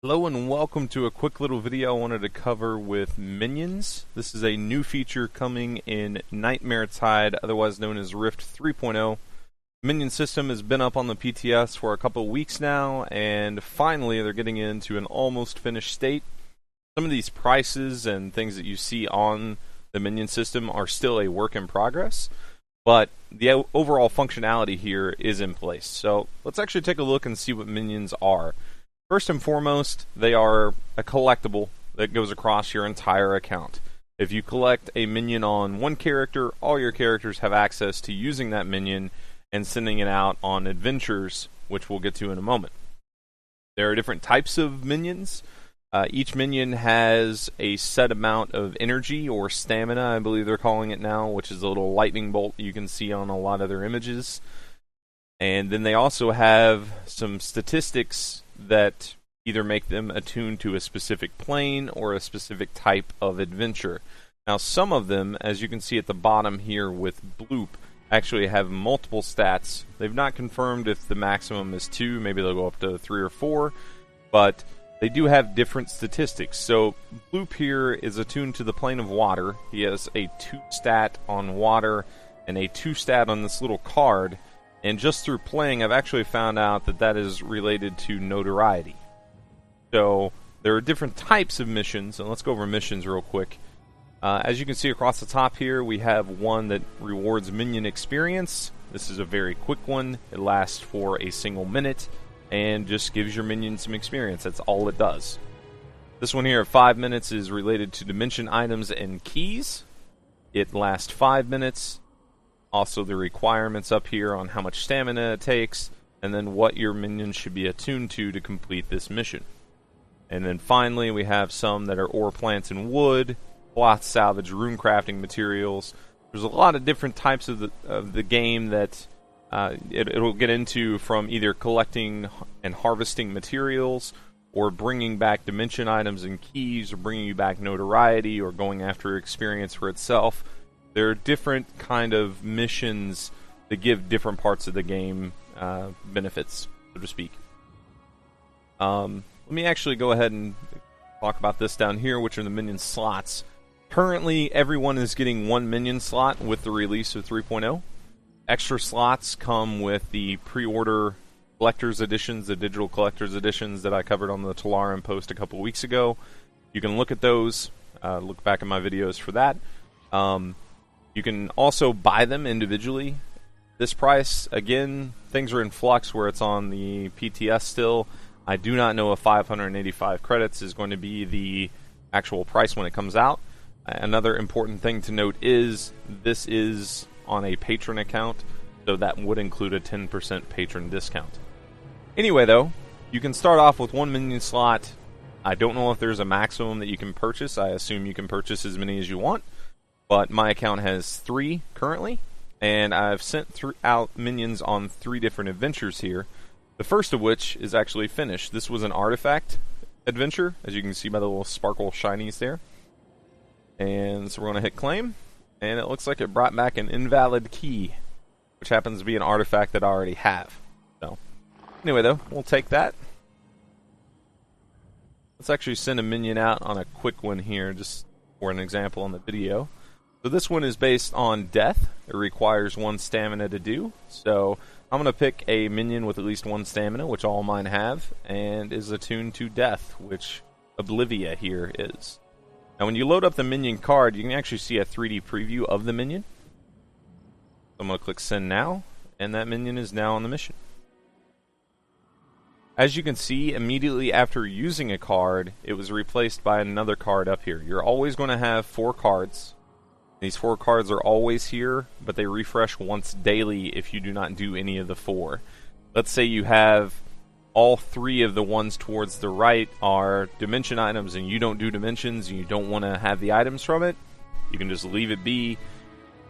Hello and welcome to a quick little video I wanted to cover with Minions. This is a new feature coming in Nightmare Tide, otherwise known as Rift 3.0. Minion system has been up on the PTS for a couple of weeks now, and finally they're getting into an almost finished state. Some of these prices and things that you see on the Minion system are still a work in progress, but the overall functionality here is in place. So let's actually take a look and see what Minions are. First and foremost, they are a collectible that goes across your entire account. If you collect a minion on one character, all your characters have access to using that minion and sending it out on adventures, which we'll get to in a moment. There are different types of minions. Each minion has a set amount of energy or stamina, I believe they're calling it now, which is a little lightning bolt you can see on a lot of their images. And then they also have some statistics that either make them attuned to a specific plane or a specific type of adventure. Now, some of them, as you can see at the bottom here with Bloop, actually have multiple stats. They've not confirmed if the maximum is 2, maybe they'll go up to 3 or 4, but they do have different statistics. So Bloop here is attuned to the plane of water. He has a 2 stat on water and a 2 stat on this little card. And just through playing, I've actually found out that that is related to notoriety. So there are different types of missions, and let's go over missions real quick. As you can see across the top here, we have one that rewards minion experience. This is a very quick one. It lasts for a single minute and just gives your minion some experience. That's all it does. This one here at 5 minutes is related to dimension items and keys. It lasts 5 minutes. Also the requirements up here on how much stamina it takes, and then what your minions should be attuned to complete this mission. And then finally we have some that are ore, plants, and wood, cloth, salvage, rune crafting materials. There's a lot of different types of the game that it'll get into, from either collecting and harvesting materials, or bringing back dimension items and keys, or bringing you back notoriety, or going after experience for itself. There are different kind of missions that give different parts of the game benefits, so to speak. Let me actually go ahead and talk about this down here, which are the minion slots. Currently, everyone is getting 1 minion slot with the release of 3.0. Extra slots come with the pre-order collector's editions, the digital collector's editions that I covered on the Talaran post a couple weeks ago. You can look at those, look back at my videos for that. You can also buy them individually. This price, again, things are in flux where it's on the PTS still. I do not know if 585 credits is going to be the actual price when it comes out. Another important thing to note is this is on a patron account, so that would include a 10% patron discount. Anyway, though, you can start off with 1 minion slot. I don't know if there's a maximum that you can purchase. I assume you can purchase as many as you want. But my account has 3 currently, and I've sent out minions on 3 different adventures here. The first of which is actually finished. This was an artifact adventure, as you can see by the little sparkle shinies there. And so we're going to hit claim, and it looks like it brought back an invalid key, which happens to be an artifact that I already have. So anyway, though, we'll take that. Let's actually send a minion out on a quick one here, just for an example on the video. So this one is based on death. It requires 1 stamina to do. So I'm going to pick a minion with at least 1 stamina, which all mine have, and is attuned to death, which Oblivia here is. Now when you load up the minion card, you can actually see a 3D preview of the minion. So I'm going to click send now, and that minion is now on the mission. As you can see, immediately after using a card, it was replaced by another card up here. You're always going to have 4 cards. These 4 cards are always here, but they refresh once daily if you do not do any of the 4. Let's say you have all 3 of the ones towards the right are dimension items, and you don't do dimensions, and you don't want to have the items from it. You can just leave it be.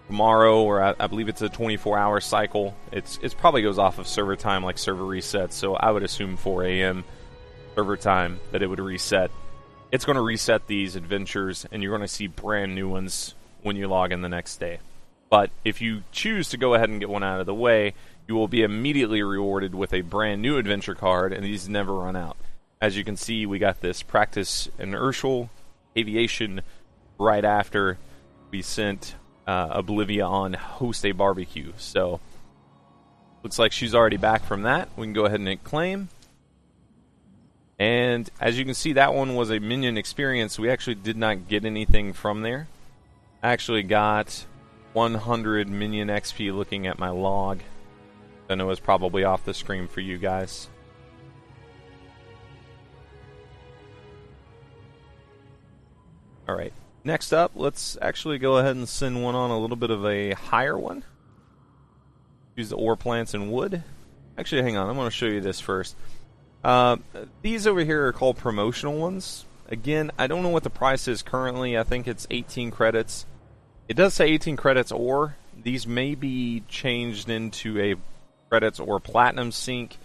Tomorrow, or I believe it's a 24-hour cycle. It's probably goes off of server time, like server resets, so I would assume 4 a.m. server time that it would reset. It's going to reset these adventures, and you're going to see brand new ones when you log in the next day. But if you choose to go ahead and get one out of the way, you will be immediately rewarded with a brand new adventure card, and these never run out. as you can see, we got this practice inertial aviation right after we sent Oblivia on host a barbecue. So looks like she's already back from that. We can go ahead and hit claim. And as you can see, that one was a minion experience. We actually did not get anything from there. I actually got 100 minion XP looking at my log. I know it's probably off the screen for you guys. Alright, next up, let's actually go ahead and send one on a little bit of a higher one. Use the ore plants and wood. Actually, hang on, I'm going to show you this first. These over here are called promotional ones. Again, I don't know what the price is currently. I think it's 18 credits. It does say 18 credits ore. These may be changed into a credits or platinum sync.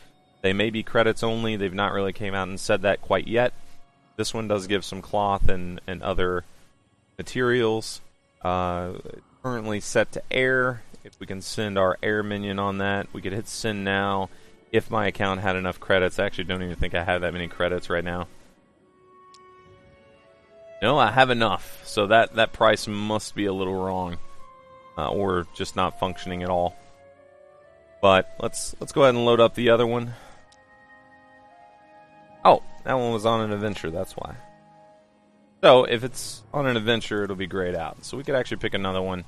They may be credits only. They've not really came out and said that quite yet. This one does give some cloth and other materials. Currently set to air. If we can send our air minion on that, we could hit send now. If my account had enough credits. I actually don't even think I have that many credits right now. No, I have enough. So that price must be a little wrong. Or just not functioning at all. But let's go ahead and load up the other one. Oh, that one was on an adventure, that's why. So, if it's on an adventure, it'll be grayed out. So we could actually pick another one.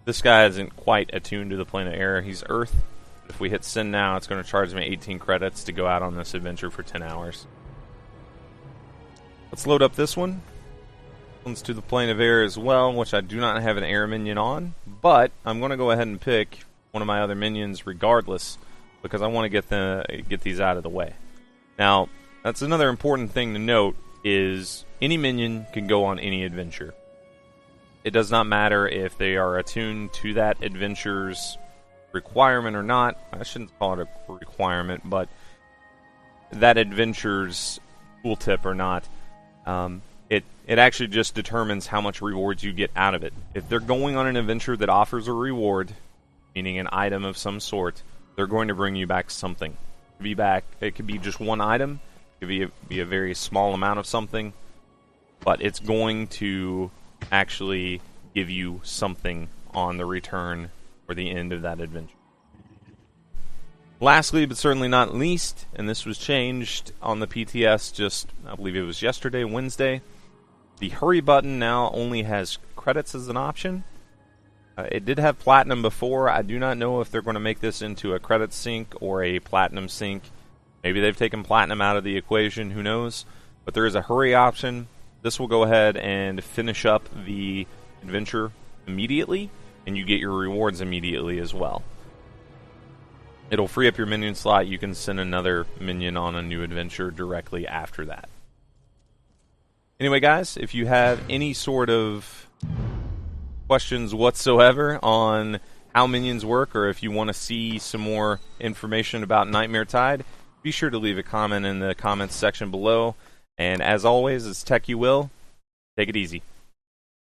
This guy isn't quite attuned to the plane of air. He's Earth. If we hit send now, it's going to charge me 18 credits to go out on this adventure for 10 hours. Let's load up this one. One's to the plane of air as well, which I do not have an air minion on. But I'm going to go ahead and pick one of my other minions regardless, because I want to get these out of the way. Now, that's another important thing to note, is any minion can go on any adventure. It does not matter if they are attuned to that adventure's requirement or not. I shouldn't call it a requirement, but that adventure's tooltip or not. It actually just determines how much rewards you get out of it. If they're going on an adventure that offers a reward, meaning an item of some sort, they're going to bring you back something. It could be just one item. It could be a very small amount of something. But it's going to actually give you something on the return or the end of that adventure. Lastly, but certainly not least, and this was changed on the PTS just, I believe it was yesterday, Wednesday, the hurry button now only has credits as an option. It did have platinum before. I do not know if they're going to make this into a credit sync or a platinum sync. Maybe they've taken platinum out of the equation, who knows. But there is a hurry option. This will go ahead and finish up the adventure immediately, and you get your rewards immediately as well. It'll free up your minion slot. You can send another minion on a new adventure directly after that. Anyway, guys, if you have any sort of questions whatsoever on how minions work, or if you want to see some more information about Nightmare Tide, be sure to leave a comment in the comments section below. And as always, it's Tech You Will. Take it easy.